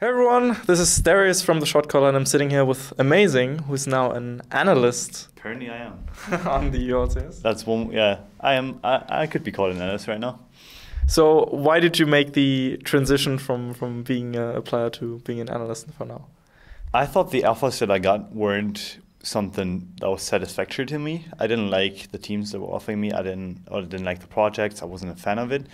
Hey everyone, this is Dyrus from the Shotcaller, and I'm sitting here with Amazing, who's now an analyst Apparently I am. on the ULCS. That's one, yeah. I am. I could be called an analyst right now. So why did you make the transition from being a player to being an analyst for now? I thought the alphas that I got weren't something that was satisfactory to me. I didn't like the teams that were offering me. I didn't like the projects. I wasn't a fan of it.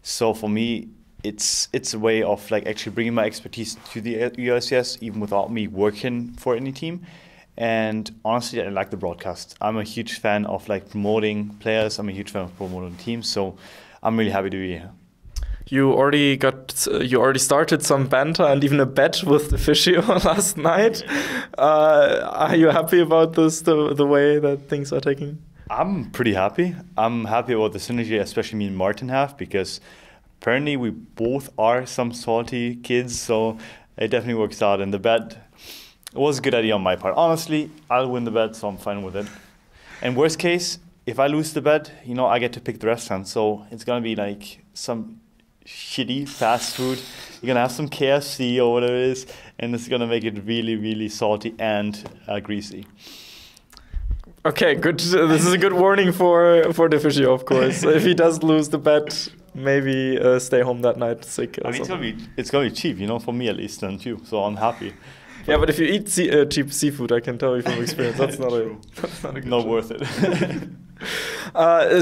So for me, it's a way of like actually bringing my expertise to the ULCS even without me working for any team. And honestly, I like the broadcast. I'm a huge fan of like promoting players. I'm a huge fan of promoting teams. So I'm really happy to be here. You already started some banter and even a bet with the physio last night. Are you happy about this, the way that things are taking? I'm pretty happy. I'm happy about the synergy, especially me and Martin have, because apparently we both are some salty kids, so it definitely works out. And the bet was a good idea on my part. Honestly, I'll win the bet, so I'm fine with it. And worst case, if I lose the bet, I get to pick the restaurant. So it's gonna be like some shitty fast food. You're gonna have some KFC or whatever it is, and it's gonna make it really, really salty and greasy. Okay, good. This is a good warning for the physio, of course. If he does lose the bet, maybe stay home that night sick. I mean, it's gonna be cheap, for me at least, and you. So I'm happy. Yeah, but if you eat cheap seafood, I can tell you from experience, that's not a good not worth it.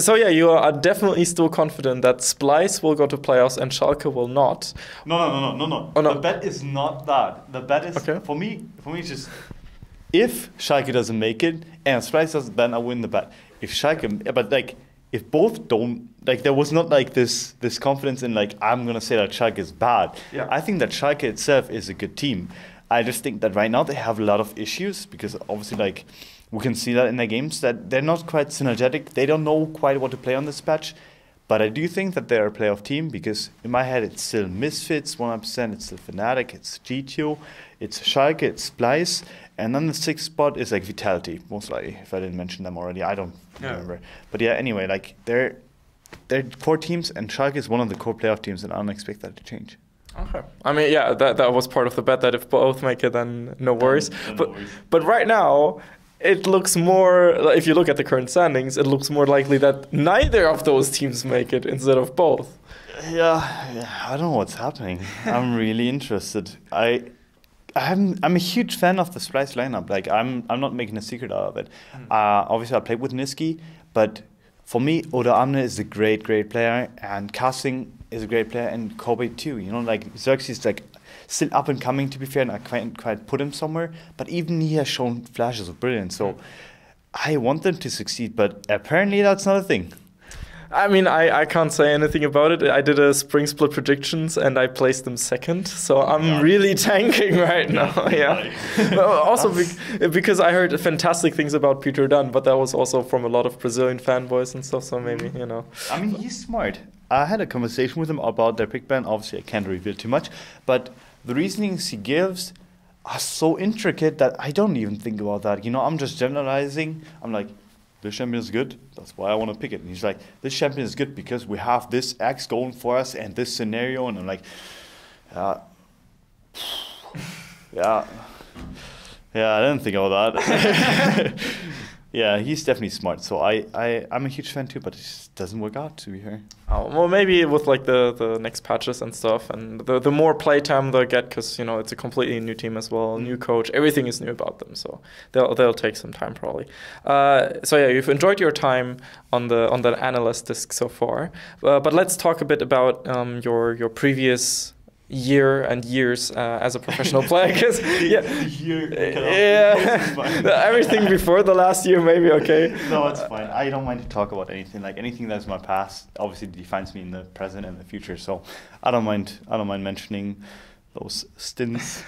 So yeah, you are definitely still confident that Splice will go to playoffs and Schalke will not. No. Oh, no. The bet is not that. The bet is okay. For me, it's just if Schalke doesn't make it and Splice doesn't, then I win the bet. If Schalke, but like if both don't, like there was not like this confidence in like I'm gonna say that Schalke is bad. Yeah. I think that Schalke itself is a good team. I just think that right now they have a lot of issues because obviously like we can see that in their games that they're not quite synergetic. They don't know quite what to play on this patch. But I do think that they're a playoff team because in my head it's still Misfits 100%, it's still Fnatic, it's GTO, it's Schalke, it's Splice, and then the sixth spot is like Vitality, most likely, if I didn't mention them already. I don't remember. But yeah, anyway, like they're core teams and Schalke is one of the core playoff teams and I don't expect that to change. Okay. I mean, yeah, that was part of the bet that if both make it, then no worries. But right now, it looks more, if you look at the current standings, it looks more likely that neither of those teams make it instead of both. Yeah, I don't know what's happening. I'm really interested. I'm a huge fan of the Splice lineup. Like I'm not making a secret out of it. Obviously, I played with Niski, but for me, Oda Amne is a great player, and Casting is a great player, and Kobe too. Like Xerxes is like still up and coming, to be fair, and I can't quite put him somewhere. But even he has shown flashes of brilliance. So I want them to succeed, but apparently that's not a thing. I mean, I can't say anything about it. I did a spring split predictions and I placed them second. So I'm really tanking right now. Yeah. Also because I heard fantastic things about Peter Dunn, but that was also from a lot of Brazilian fanboys and stuff. So maybe, I mean, he's smart. I had a conversation with him about their pick ban. Obviously, I can't reveal too much, but the reasonings he gives are so intricate that I don't even think about that. I'm just generalizing. I'm like, this champion is good, that's why I want to pick it. And he's like, this champion is good because we have this X going for us and this scenario. And I'm like, yeah, I didn't think about that. Yeah, he's definitely smart. So I'm a huge fan too, but it just doesn't work out, to be fair. Oh, well, maybe with like the next patches and stuff, and the more playtime they'll get, because it's a completely new team as well, new coach, everything is new about them. So they'll take some time probably. So yeah, you've enjoyed your time on the analyst disc so far, but let's talk a bit about your previous year and years as a professional player, because everything before the last year maybe. Okay, no, it's fine. I don't mind to talk about anything. Like anything that's my past obviously defines me in the present and the future, so I don't mind mentioning those stints.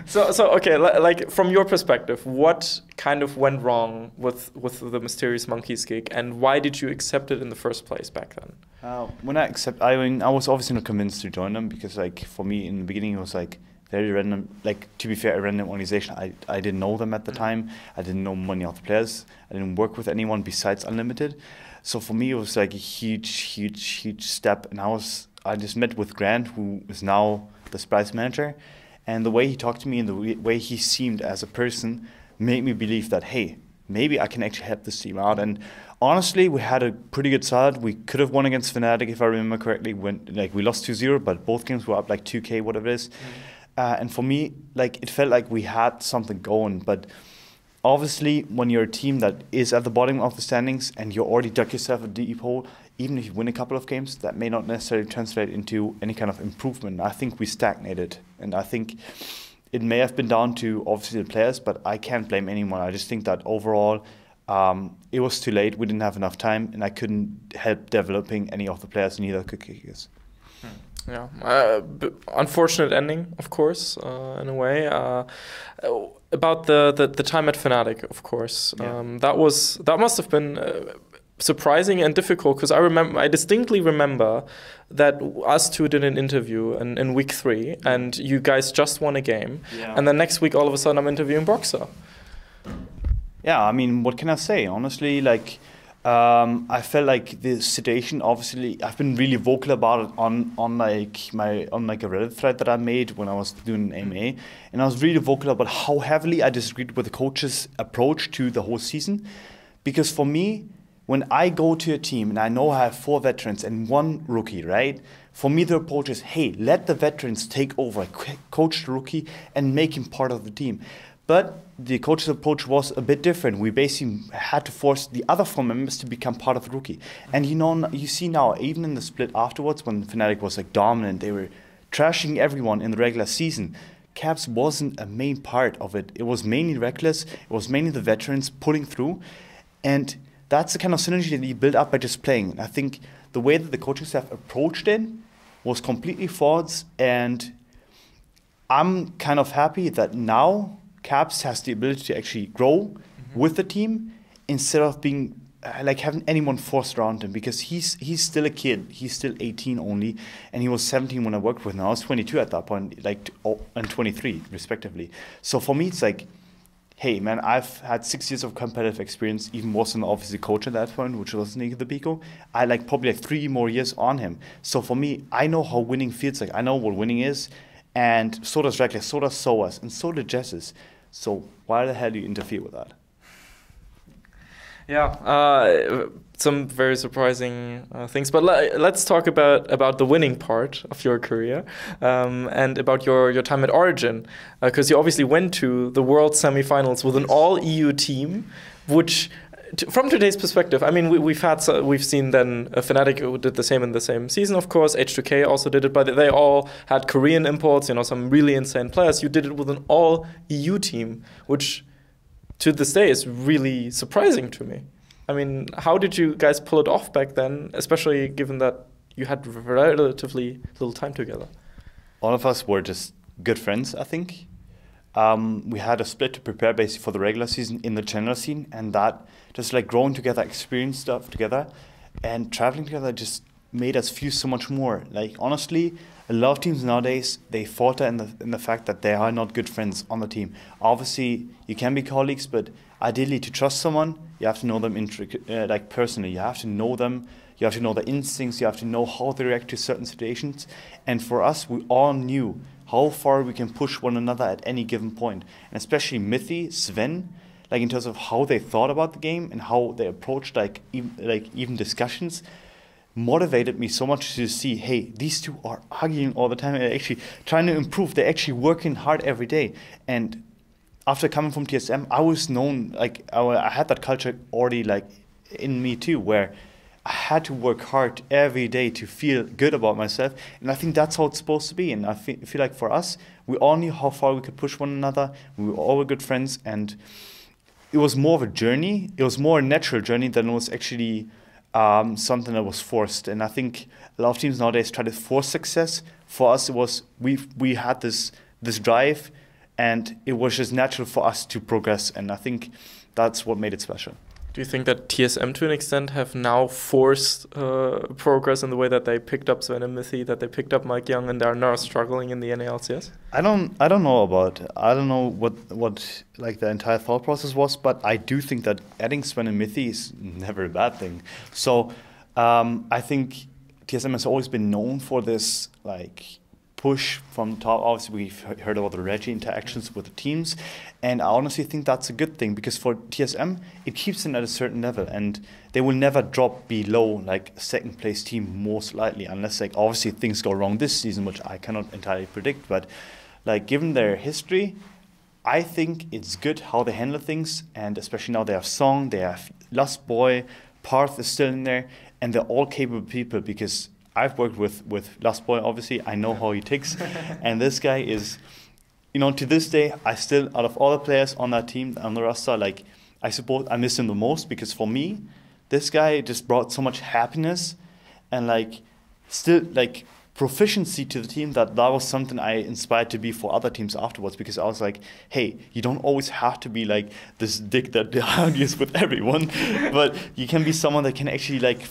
So okay, like from your perspective, what kind of went wrong with the Mysterious Monkeys gig, and why did you accept it in the first place back then? When I was obviously not convinced to join them because, like, for me in the beginning it was like very random. Like, to be fair, a random organization. I didn't know them at the time. I didn't know many of the players. I didn't work with anyone besides Unlimited. So for me it was like a huge step, and I just met with Grant, who is now the Sprice manager, and the way he talked to me and the way he seemed as a person made me believe that, hey, maybe I can actually help this team out. And honestly, we had a pretty good start. We could have won against Fnatic, if I remember correctly. We lost 2-0, but both games were up like 2K, whatever it is. And for me, like, it felt like we had something going. But obviously, when you're a team that is at the bottom of the standings and you already dug yourself a deep hole, even if you win a couple of games, that may not necessarily translate into any kind of improvement. I think we stagnated, and I think it may have been down to obviously the players, but I can't blame anyone. I just think that overall, it was too late. We didn't have enough time, and I couldn't help developing any of the players, neither could Kickers. Yeah, unfortunate ending, of course, in a way. About the time at Fnatic, of course, that must have been surprising and difficult, because I distinctly remember that us two did an interview in week 3, and you guys just won a game, and then next week all of a sudden I'm interviewing Boxer. Yeah, I mean, what can I say? Honestly, like, I felt like the situation. Obviously, I've been really vocal about it on a Reddit thread that I made when I was doing AMA, and I was really vocal about how heavily I disagreed with the coach's approach to the whole season, because for me, when I go to a team and I know I have 4 veterans and 1 rookie, right? For me, the approach is, hey, let the veterans take over, coach the rookie, and make him part of the team. But the coach's approach was a bit different. We basically had to force the other 4 members to become part of the rookie. And you see now, even in the split afterwards, when Fnatic was like dominant, they were trashing everyone in the regular season. Caps wasn't a main part of it. It was mainly Reckless. It was mainly the veterans pulling through. And that's the kind of synergy that you build up by just playing. And I think the way that the coaching staff approached it was completely false. And I'm kind of happy that now Caps has the ability to actually grow with the team instead of being like having anyone forced around him, because he's still a kid. He's still 18 only, and he was 17 when I worked with him. I was 22 at that point, and 23 respectively. So for me, it's like, hey man, I've had 6 years of competitive experience, even more than obviously coach at that point, which was Nico the Pico. I probably 3 more years on him. So for me, I know how winning feels like. I know what winning is, and so does Reckless, so does Soas, and so did Jesses. So why the hell do you interfere with that? Yeah, some very surprising things. But let's talk about the winning part of your career, and about your time at Origin, because you obviously went to the World semifinals with an all-EU team, which, from today's perspective, I mean, we've seen then Fnatic who did the same in the same season, of course. H2K also did it, but they all had Korean imports, some really insane players. You did it with an all-EU team, which to this day is really surprising to me. I mean, how did you guys pull it off back then, especially given that you had relatively little time together? All of us were just good friends, I think. We had a split to prepare basically for the regular season in the general scene, and that just growing together, experiencing stuff together, and traveling together just made us feel so much more. Honestly, a lot of teams nowadays, they falter in the fact that they are not good friends on the team. Obviously, you can be colleagues, but ideally, to trust someone, you have to know them personally. You have to know them. You have to know their instincts. You have to know how they react to certain situations. And for us, we all knew how far we can push one another at any given point. And especially Mithy, Sven, in terms of how they thought about the game and how they approached even discussions, motivated me so much to see, hey, these two are arguing all the time and actually trying to improve. They're actually working hard every day. And after coming from TSM, I was known, I had that culture already in me too, where I had to work hard every day to feel good about myself. And I think that's how it's supposed to be. And I feel like for us, we all knew how far we could push one another. We were all good friends. And it was more of a journey. It was more a natural journey than it was actually something that was forced. And I think a lot of teams nowadays try to force success. For us, it was we had this drive, and it was just natural for us to progress. And I think that's what made it special. Do you think that TSM to an extent have now forced progress in the way that they picked up Sven and Mithy, that they picked up Mike Young, and they're now struggling in the NALCS? I don't know about it. I don't know what the entire thought process was, but I do think that adding Sven and Mithy is never a bad thing. So I think TSM has always been known for this push from the top. Obviously, we've heard about the Reggie interactions with the teams, and I honestly think that's a good thing, because for TSM, it keeps them at a certain level, and they will never drop below like a second place team most likely, unless like obviously things go wrong this season, which I cannot entirely predict. But like given their history, I think it's good how they handle things, and especially now they have Song, they have Lustboy, Parth is still in there, and they're all capable people, because I've worked with Lustboy, obviously. I know how he ticks. And this guy is, you know, to this day, I still, out of all the players on that team, on the roster, like, I suppose I miss him the most, because for me, this guy just brought so much happiness and, like, still, like, proficiency to the team, that was something I inspired to be for other teams afterwards, because I was like, hey, you don't always have to be like this dick that argues with everyone, but you can be someone that can actually like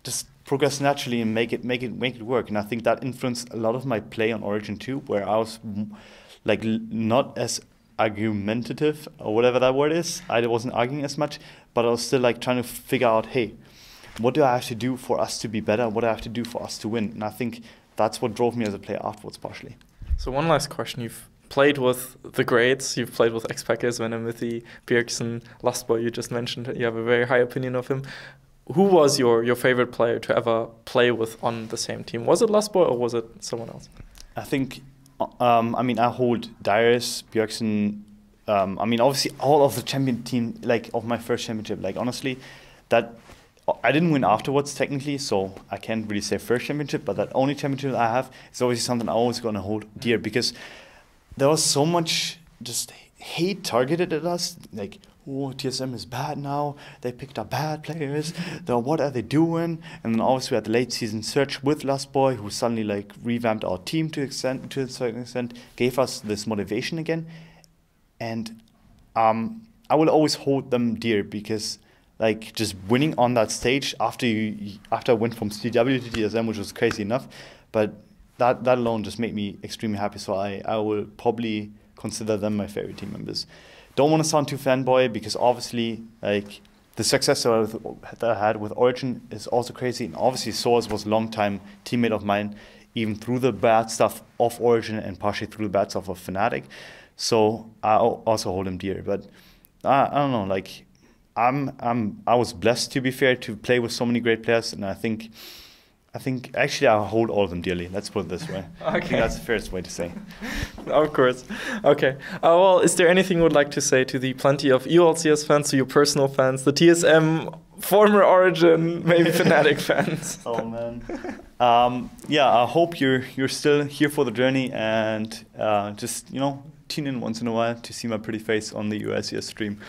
just progress naturally and make it work. And I think that influenced a lot of my play on Origin 2, where I was like not as argumentative, or whatever that word is. I wasn't arguing as much, but I was still like trying to figure out, hey, what do I have to do for us to be better? What do I have to do for us to win? And I think that's what drove me as a player afterwards, partially. So one last question. You've played with the greats. You've played with X-Packers, Venomythy, Bjergsen, Lustboy, you just mentioned. You have a very high opinion of him. Who was your favorite player to ever play with on the same team? Was it Lustboy or was it someone else? I think, I mean, I hold Dyrus, Bjergsen. I mean, obviously, all of the champion team, like, of my first championship, like, honestly, that I didn't win afterwards, technically, so I can't really say first championship, but that only championship I have is obviously something I'm always going to hold dear, because there was so much just hate targeted at us, like, oh, TSM is bad now, they picked up bad players, what are they doing? And then obviously we had the late season search with Lustboy, who suddenly like revamped our team to a certain extent, gave us this motivation again. And I will always hold them dear, because like just winning on that stage after I went from CW to TSM, which was crazy enough, but that alone just made me extremely happy. So I will probably consider them my favorite team members. Don't want to sound too fanboy, because obviously like the success that I had with Origin is also crazy, and obviously Soaz was a long time teammate of mine, even through the bad stuff of Origin and partially through the bad stuff of Fnatic. So I also hold him dear. But I don't know, like I was blessed, to be fair, to play with so many great players, and I think actually I hold all of them dearly. Let's put it this way. Okay. I think that's the fairest way to say. Of course. Okay. Well, is there anything you would like to say to the plenty of EULCS fans, to your personal fans, the TSM, former Origin, maybe Fnatic fans? Oh man. Yeah, I hope you're still here for the journey, and just tune in once in a while to see my pretty face on the USCS stream,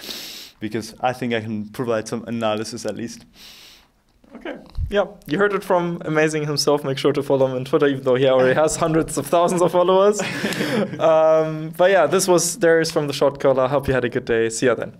because I think I can provide some analysis at least. Okay. Yeah, you heard it from Amazing himself. Make sure to follow him on Twitter, even though he already has hundreds of thousands of followers. But yeah, this was Dyrus from the Shotcaller. I hope you had a good day. See ya then.